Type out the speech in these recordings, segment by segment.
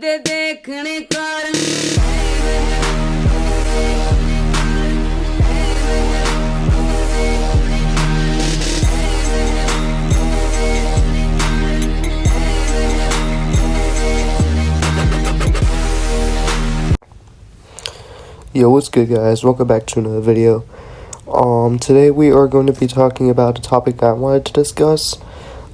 दे देखने कारण Yo, what's good, guys? Welcome back to another video. Today we are going to be talking about a topic I wanted to discuss.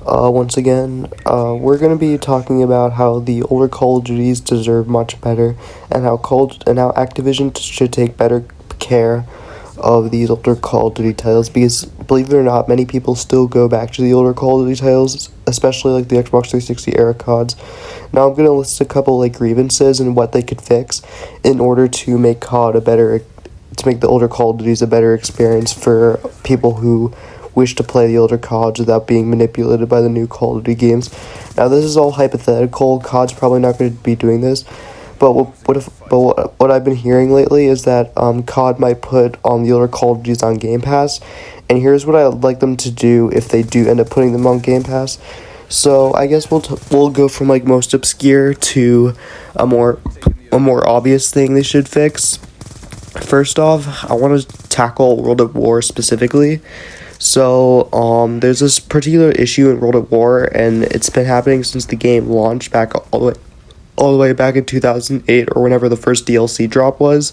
Once again, we're going to be talking about how the older Call of Duties deserve much better, and how Activision should take better care of these older Call of Duty titles, because believe it or not, many people still go back to the older Call of Duty titles, especially like the Xbox 360 era CODs. Now I'm going to list a couple grievances and what they could fix in order to make the older Call of Duties a better experience for people who wish to play the older CODs without being manipulated by the new Call of Duty games. Now this is all hypothetical. COD's probably not going to be doing this. But what I've been hearing lately is that COD might put the older Call of Duties on Game Pass, and here's what I'd like them to do if they do end up putting them on Game Pass. So I guess we'll go from most obscure to a more obvious thing they should fix. First off, I want to tackle World at War specifically. So there's this particular issue in World at War, and it's been happening since the game launched back all the way back in 2008, or whenever the first DLC drop was.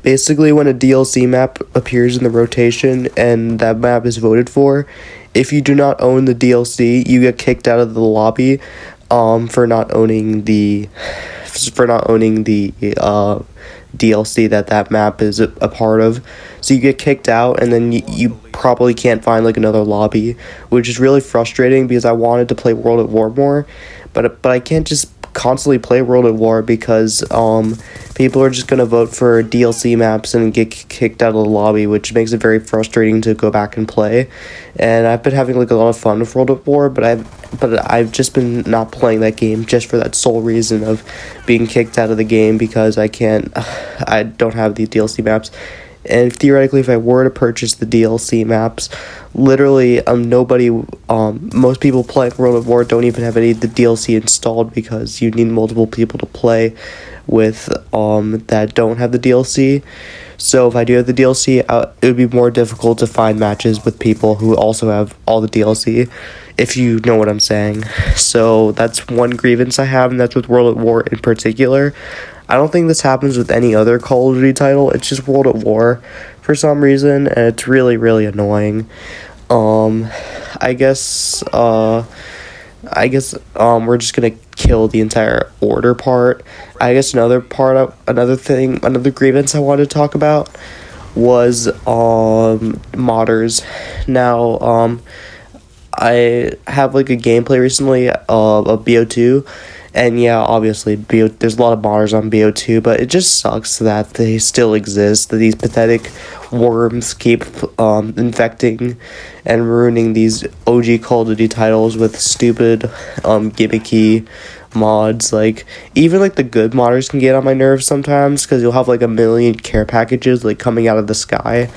Basically, when a DLC map appears in the rotation and that map is voted for, if you do not own the DLC, you get kicked out of the lobby for not owning the DLC that map is a part of. So you get kicked out, and then you probably can't find another lobby, which is really frustrating because I wanted to play World at War more, but I can't just constantly play World at War because people are just going to vote for DLC maps and get kicked out of the lobby, which makes it very frustrating to go back and play. And I've been having a lot of fun with World at War, but I've just been not playing that game just for that sole reason of being kicked out of the game because I don't have the DLC maps. And theoretically, if I were to purchase the DLC maps, literally, most people playing World of War don't even have any of the DLC installed because you need multiple people to play with that don't have the DLC. So if I do have the DLC, it would be more difficult to find matches with people who also have all the DLC, if you know what I'm saying. So that's one grievance I have, and that's with World at War in particular. I don't think this happens with any other Call of Duty title. It's just World at War for some reason, and it's really, really annoying. I guess we're just gonna kill the entire order part. I guess another grievance I wanted to talk about was modders. Now, I have a gameplay recently of BO2. And yeah, obviously, there's a lot of modders on BO2, but it just sucks that they still exist, that these pathetic worms keep infecting and ruining these OG Call of Duty titles with stupid, gimmicky mods. Even the good modders can get on my nerves sometimes, because you'll have a million care packages coming out of the sky,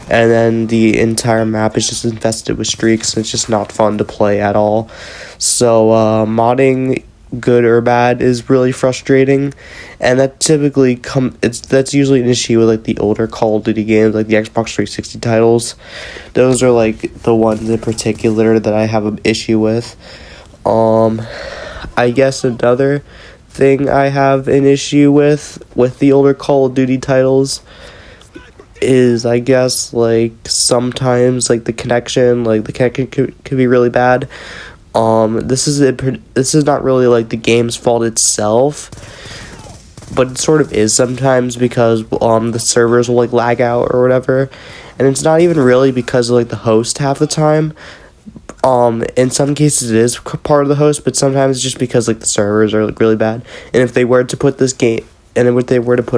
and then the entire map is just infested with streaks, and it's just not fun to play at all. So modding, good or bad, is really frustrating, and that's usually an issue with the older Call of Duty games, the Xbox 360 titles. Those are the ones in particular that I have an issue with. I guess another thing I have an issue with the older Call of Duty titles is, I guess, sometimes the connection could be really bad. This is not really the game's fault itself, but it sort of is sometimes, because the servers will lag out or whatever, and it's not even really because of the host half the time. In some cases it is part of the host, but sometimes it's just because the servers are really bad. And if they were to put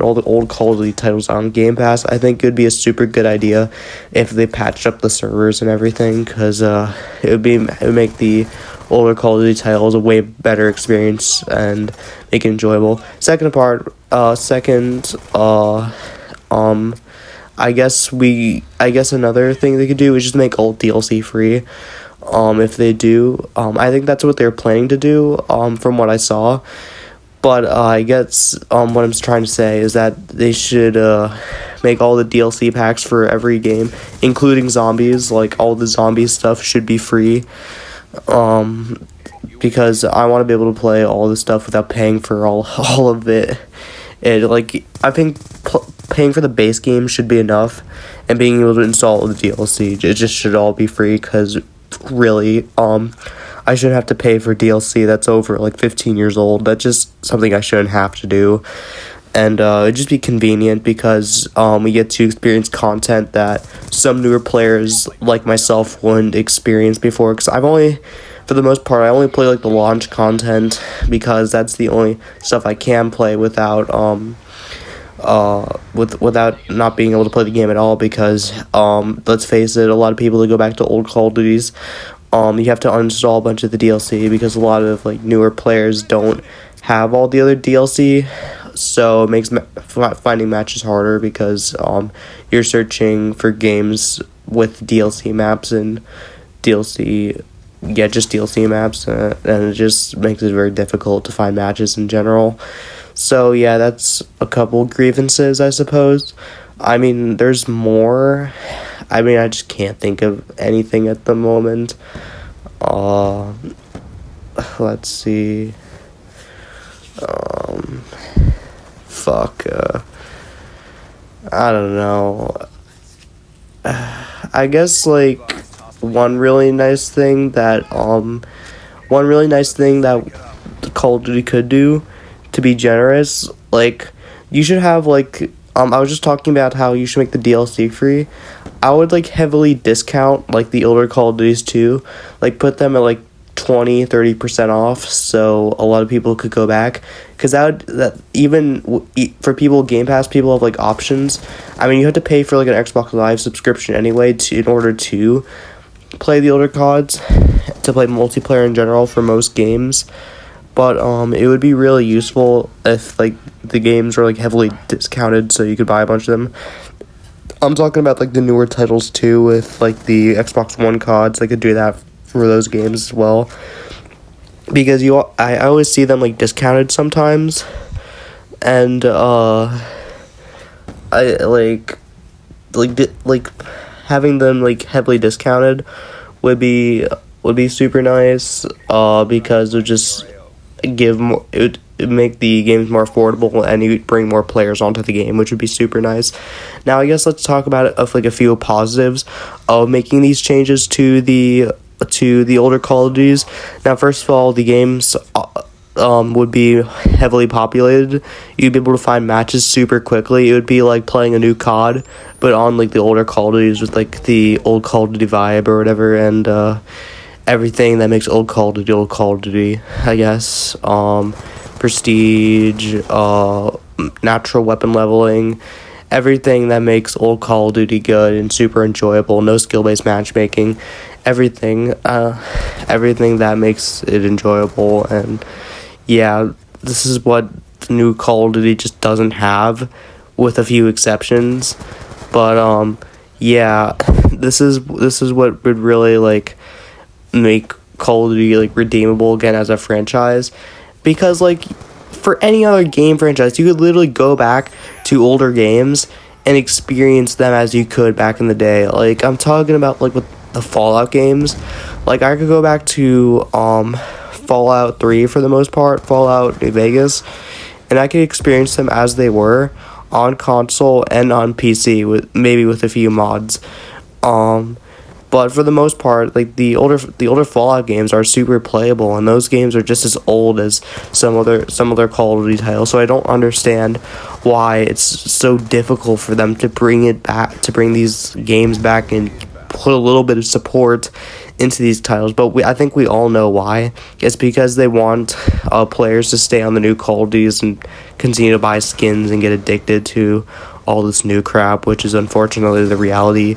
all the old Call of Duty titles on Game Pass, I think it would be a super good idea if they patched up the servers and everything, because it would make the older Call of Duty titles a way better experience and make it enjoyable. I guess another thing they could do is just make all DLC free. If they do, I think that's what they're planning to do, from what I saw. But I guess what I'm trying to say is that they should make all the DLC packs for every game, including zombies. Like, all the zombie stuff should be free. Because I want to be able to play all this stuff without paying for all of it. I think paying for the base game should be enough, and being able to install the DLC, it just should all be free. Because really, I shouldn't have to pay for DLC that's over like 15 years old. That's just something I shouldn't have to do. And it'd just be convenient because we get to experience content that some newer players like myself wouldn't experience before. Because for the most part, I only play like the launch content because that's the only stuff I can play without without not being able to play the game at all. Because let's face it, a lot of people that go back to old Call of Duties, you have to uninstall a bunch of the DLC because a lot of like newer players don't have all the other DLC. So it makes finding matches harder because you're searching for games with DLC maps and just DLC maps, and it just makes it very difficult to find matches in general. So yeah, that's a couple grievances, I suppose. I mean, there's more. I mean, I just can't think of anything at the moment. Let's see. I don't know. I guess like one really nice thing that Call of Duty could do, to be generous, like, you should have like I was just talking about how you should make the DLC free. I would like heavily discount like the older Call of Duties too, like put them at like 20-30% off, so a lot of people could go back. Because for people, Game Pass people have like options. I mean, you have to pay for like an Xbox Live subscription anyway in order to play the older CODs, to play multiplayer in general for most games. But it would be really useful if like the games were like heavily discounted so you could buy a bunch of them. I'm talking about like the newer titles too, with like the Xbox One CODs. They could do that for those games as well, because I always see them like discounted sometimes, and I like having them like heavily discounted would be super nice, because it would just it would make the games more affordable, and you'd bring more players onto the game, which would be super nice. Now I guess let's talk about a few positives of making these changes to the older Call of Duties. Now, first of all, the games would be heavily populated. You'd be able to find matches super quickly. It would be like playing a new COD, but on like the older Call of Duties with like the old Call of Duty vibe or whatever, and everything that makes old Call of Duty, I guess. Prestige, natural weapon leveling, everything that makes old Call of Duty good and super enjoyable. No skill-based matchmaking. Everything that makes it enjoyable. And yeah, this is what the new Call of Duty just doesn't have, with a few exceptions. But yeah, this is what would really like make Call of Duty like redeemable again as a franchise. Because like for any other game franchise, you could literally go back to older games and experience them as you could back in the day. Like, I'm talking about like with the Fallout games. Like, I could go back to Fallout 3 for the most part, Fallout New Vegas, and I could experience them as they were on console and on PC, with a few mods. But for the most part, like the older Fallout games are super playable, and those games are just as old as some other Call of Duty titles. So I don't understand why it's so difficult for them to bring these games back and put a little bit of support into these titles. But I think we all know why. It's because they want players to stay on the new Call of Duties and continue to buy skins and get addicted to all this new crap, which is unfortunately the reality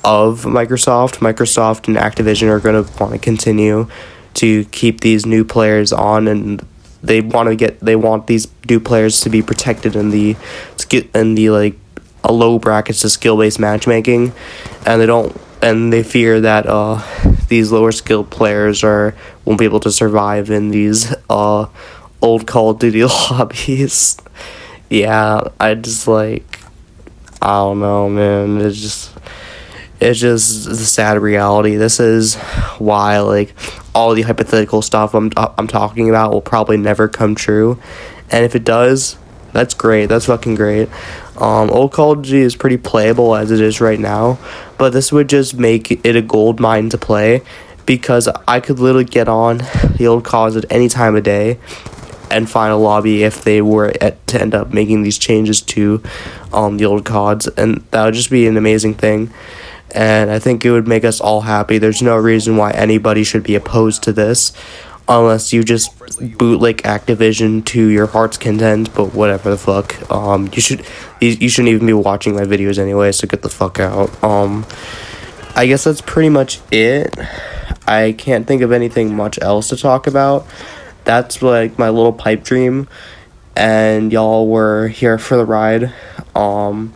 of Microsoft. Microsoft and Activision are going to want to continue to keep these new players on, and they want these new players to be protected in the like a low brackets to skill-based matchmaking, and they fear that these lower skilled players won't be able to survive in these old Call of Duty lobbies. Yeah, I just like, I don't know, man. It's just the sad reality. This is why like all the hypothetical stuff I'm talking about will probably never come true, and if it does, that's great. That's fucking great. Old Call of Duty is pretty playable as it is right now, but this would just make it a gold mine to play, because I could literally get on the old CODs at any time of day and find a lobby if they were to end up making these changes to the old CODs, and that would just be an amazing thing. And I think it would make us all happy. There's no reason why anybody should be opposed to this, unless you just bootleg Activision to your heart's content. But whatever the fuck. You shouldn't even be watching my videos anyway. So get the fuck out. I guess that's pretty much it. I can't think of anything much else to talk about. That's like my little pipe dream, and y'all were here for the ride. So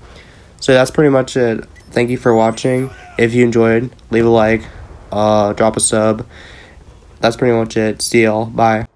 that's pretty much it. Thank you for watching. If you enjoyed, leave a like, drop a sub. That's pretty much it. See y'all. Bye.